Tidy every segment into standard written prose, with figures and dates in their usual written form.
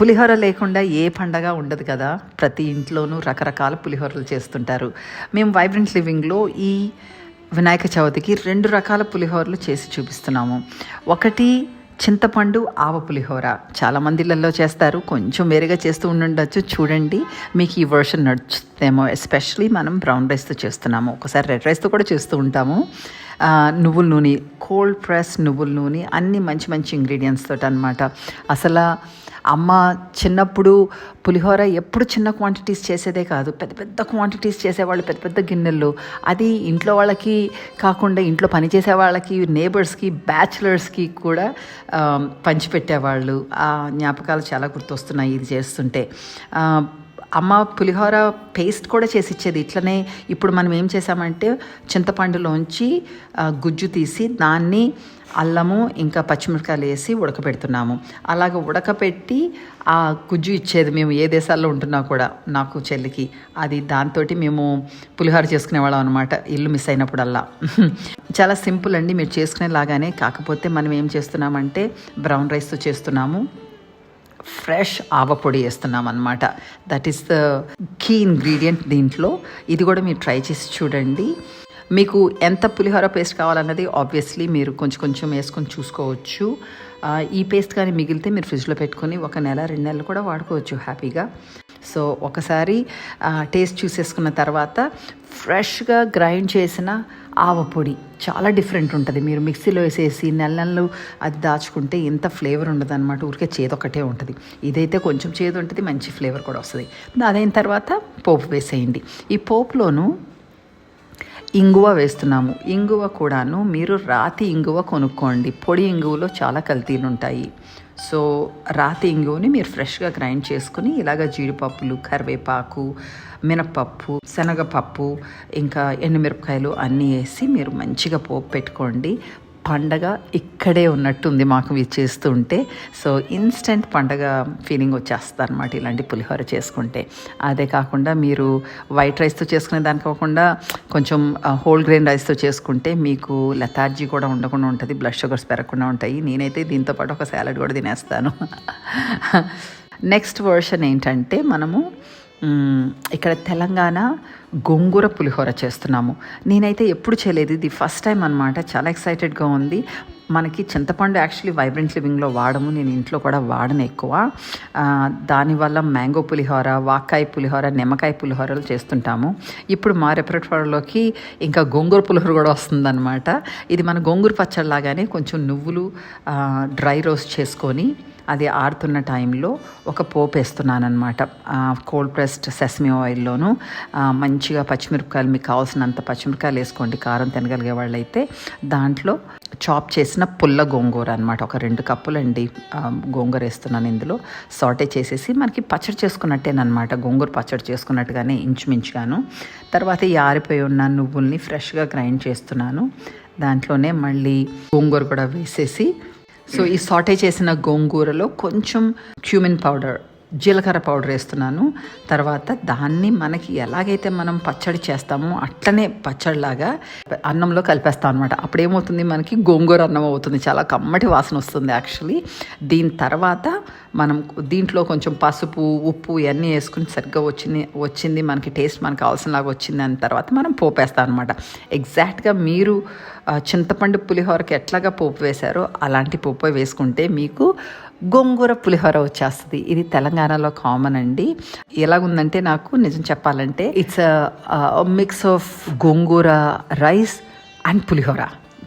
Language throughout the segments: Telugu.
పులిహోర లేకుండా ఏ పండగ ఉండదు కదా. ప్రతి ఇంట్లోనూ రకరకాల పులిహోరలు చేస్తుంటారు. మేము వైబ్రెంట్ లివింగ్లో ఈ వినాయక చవితికి 2 రకాల పులిహోరలు చేసి చూపిస్తున్నాము. ఒకటి చింతపండు ఆవ పులిహోర. చాలామంది ఇళ్ళల్లో చేస్తారు, కొంచెం వేరేగా చేస్తూ ఉండొచ్చు. చూడండి, మీకు ఈ వర్షన్ నచ్చుతుందేమో. ఎస్పెషలీ మనం బ్రౌన్ రైస్తో చేస్తున్నాము, ఒకసారి రెడ్ రైస్తో కూడా చేస్తూ ఉంటాము. నువ్వుల నూనె, కోల్డ్ ప్రెస్ నువ్వుల నూనె, అన్నీ మంచి మంచి ఇంగ్రీడియంట్స్ తోటి అనమాట. అసలు అమ్మ చిన్నప్పుడు పులిహోర ఎప్పుడు చిన్న క్వాంటిటీస్ చేసేదే కాదు, పెద్ద పెద్ద క్వాంటిటీస్ చేసేవాళ్ళు, పెద్ద పెద్ద గిన్నెల్లో. అది ఇంట్లో వాళ్ళకి కాకుండా ఇంట్లో పనిచేసే వాళ్ళకి, నేబర్స్కి, బ్యాచులర్స్కి కూడా పంచిపెట్టేవాళ్ళు. ఆ జ్ఞాపకాలు చాలా గుర్తొస్తున్నాయి ఇది చేస్తుంటే. అమ్మ పులిహోర పేస్ట్ కూడా చేసి ఇచ్చేది ఇట్లనే. ఇప్పుడు మనం ఏం చేసామంటే చింతపండులోంచి గుజ్జు తీసి దాన్ని అల్లము ఇంకా పచ్చిమిరపకాయలు వేసి ఉడకపెడుతున్నాము. అలాగ ఉడకపెట్టి ఆ గుజ్జు ఇచ్చేది. మేము ఏ దేశాల్లో ఉంటున్నా కూడా నాకు చెల్లికి అది దాంతో మేము పులిహోర చేసుకునేవాళ్ళం అనమాట, ఇల్లు మిస్ అయినప్పుడల్లా. చాలా సింపుల్ అండి, మీరు చేసుకునేలాగానే. కాకపోతే మనం ఏం చేస్తున్నామంటే బ్రౌన్ రైస్తో చేస్తున్నాము, ఫ్రెష్ ఆవపొడి వేస్తున్నాం అనమాట. That is the key ingredient దీంట్లో. ఇది కూడా మీరు ట్రై చేసి చూడండి. మీకు ఎంత పులిహోర పేస్ట్ కావాలన్నది ఆబ్వియస్లీ మీరు కొంచెం కొంచెం వేసుకొని చూసుకోవచ్చు. ఈ పేస్ట్ కానీ మిగిలితే మీరు ఫ్రిడ్జ్లో పెట్టుకొని 1 నెల 2 నెలలు కూడా వాడుకోవచ్చు హ్యాపీగా. సో ఒకసారి టేస్ట్ చూసేసుకున్న తర్వాత ఫ్రెష్గా గ్రైండ్ చేసిన ఆవపొడి చాలా డిఫరెంట్ ఉంటుంది. మీరు మిక్సీలో వేసేసి నెలలు అది దాచుకుంటే ఎంత ఫ్లేవర్ ఉండదు అనమాట, ఊరికే చేదు ఒకటే ఉంటుంది. ఇదైతే కొంచెం చేదు ఉంటుంది, మంచి ఫ్లేవర్ కూడా వస్తుంది. అదైన తర్వాత పోపు వేసేయండి. ఈ పోపులోను ఇంగువ వేస్తున్నాము. ఇంగువ కూడాను మీరు రాతి ఇంగువ కొనుక్కోండి, పొడి ఇంగువలో చాలా కల్తీలు ఉంటాయి. సో రాతి ఇంగువని మీరు ఫ్రెష్గా గ్రైండ్ చేసుకుని ఇలాగ జీడిపప్పులు, కరివేపాకు, మినపప్పు, శనగపప్పు, ఇంకా ఎండుమిరపకాయలు అన్నీ వేసి మీరు మంచిగా పోపు పెట్టుకోండి. పండగ ఇక్కడే ఉన్నట్టుంది మాకు ఇది చేస్తుంటే. సో ఇన్స్టెంట్ పండగ ఫీలింగ్ వచ్చేస్తుంది అనమాట ఇలాంటి పులిహోర చేసుకుంటే. అదే కాకుండా మీరు వైట్ రైస్తో చేసుకునే దాని కాకుండా కొంచెం హోల్ గ్రెయిన్ రైస్తో చేసుకుంటే మీకు లెథార్జీ కూడా ఉండకుండా ఉంటుంది, బ్లడ్ షుగర్స్ పెరగకుండా ఉంటాయి. నేనైతే దీంతో పాటు ఒక సాలడ్ కూడా తినేస్తాను. నెక్స్ట్ వర్షన్ ఏంటంటే మనము ఇక్కడ తెలంగాణ గోంగూర పులిహోర చేస్తున్నాము. నేనైతే ఎప్పుడు చేయలేదు, ఇది ఫస్ట్ టైం అనమాట. చాలా ఎక్సైటెడ్గా ఉంది. మనకి చింతపండు యాక్చువల్లీ వైబ్రెంట్ లివింగ్లో వాడము, నేను ఇంట్లో కూడా వాడను ఎక్కువ. దానివల్ల మ్యాంగో పులిహోర, వాక్కాయ పులిహోర, నిమ్మకాయ పులిహోరలు చేస్తుంటాము. ఇప్పుడు మా రెపర్టోరీలోకి ఇంకా గోంగూర పులిహోర కూడా వస్తుందన్నమాట. ఇది మన గోంగూర పచ్చడి లాగానే కొంచెం నువ్వులు డ్రై రోస్ట్ చేసుకొని అది ఆరుతున్న టైంలో ఒక పోపు వేస్తున్నాను అనమాట. కోల్డ్ ప్రెస్డ్ సెసమీ ఆయిల్లోను మంచిగా పచ్చిమిరపకాయలు, మీకు కావాల్సినంత పచ్చిమిరపకాయలు వేసుకోండి కారం తినగలిగే వాళ్ళు అయితే. దాంట్లో చాప్ చేసిన పుల్ల గోంగూర అనమాట, ఒక 2 కప్పులండి గోంగూర వేస్తున్నాను ఇందులో. సాటే చేసేసి మనకి పచ్చడి చేసుకున్నట్టేనమాట, గోంగూర పచ్చడి చేసుకున్నట్టుగానే ఇంచుమించుగాను. తర్వాత ఈ ఆరిపోయి ఉన్న నువ్వుల్ని ఫ్రెష్గా గ్రైండ్ చేస్తున్నాను. దాంట్లోనే మళ్ళీ గోంగూర కూడా వేసేసి, సో ఈ సాటే చేసిన గోంగూరలో కొంచెం క్యూమిన్ పౌడర్, జీలకర్ర పౌడర్ వేస్తున్నాను. తర్వాత దాన్ని మనకి ఎలాగైతే మనం పచ్చడి చేస్తామో అట్లనే పచ్చడిలాగా అన్నంలో కలిపేస్తాం అనమాట. అప్పుడేమవుతుంది, మనకి గోంగూర అన్నం అవుతుంది, చాలా కమ్మటి వాసన వస్తుంది యాక్చువల్లీ. దీని తర్వాత మనం దీంట్లో కొంచెం పసుపు, ఉప్పు ఇవన్నీ వేసుకుని సరిగ్గా వచ్చింది మనకి టేస్ట్ మనకు కావాల్సినలాగా వచ్చింది. దాని తర్వాత మనం పోపు వేస్తాం అనమాట. ఎగ్జాక్ట్గా మీరు చింతపండు పులిహోరకి ఎట్లాగా పోపు వేశారో అలాంటి పోపు వేసుకుంటే మీకు గోంగూర పులిహోర వచ్చేస్తుంది. ఇది తెలంగాణలో కామన్ అండి. ఎలాగుందంటే నాకు నిజం చెప్పాలంటే it's mix of gongura rice and pulihora.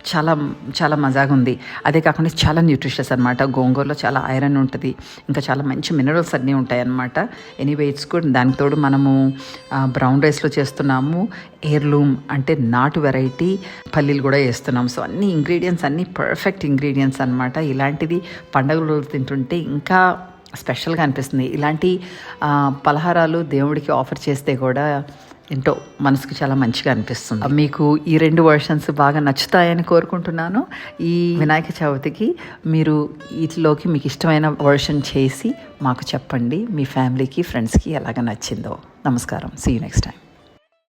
చాలా చాలా మజాగా ఉంది. అదే కాకుండా చాలా న్యూట్రిషియస్ అనమాట. గోంగూరలో చాలా ఐరన్ ఉంటుంది, ఇంకా చాలా మంచి మినరల్స్ అన్నీ ఉంటాయి అన్నమాట. Anyway it's good. దానికి తోడు మనము బ్రౌన్ రైస్లో చేస్తున్నాము, ఎయిర్లూమ్ అంటే నాటు వెరైటీ పల్లీలు కూడా వేస్తున్నాం. సో అన్ని ఇంగ్రీడియంట్స్ అన్నీ పర్ఫెక్ట్ ఇంగ్రీడియంట్స్ అనమాట. ఇలాంటిది పండుగలు తింటుంటే ఇంకా స్పెషల్గా అనిపిస్తుంది. ఇలాంటి పలహారాలు దేవుడికి ఆఫర్ చేస్తే కూడా ఏంటో మనసుకు చాలా మంచిగా అనిపిస్తుంది. మీకు ఈ 2 వర్షన్స్ బాగా నచ్చుతాయని కోరుకుంటున్నాను. ఈ వినాయక చవితికి మీరు వీటిలోకి మీకు ఇష్టమైన వర్షన్ చేసి మాకు చెప్పండి, మీ ఫ్యామిలీకి, ఫ్రెండ్స్కి ఎలాగ నచ్చిందో. నమస్కారం. See you next time.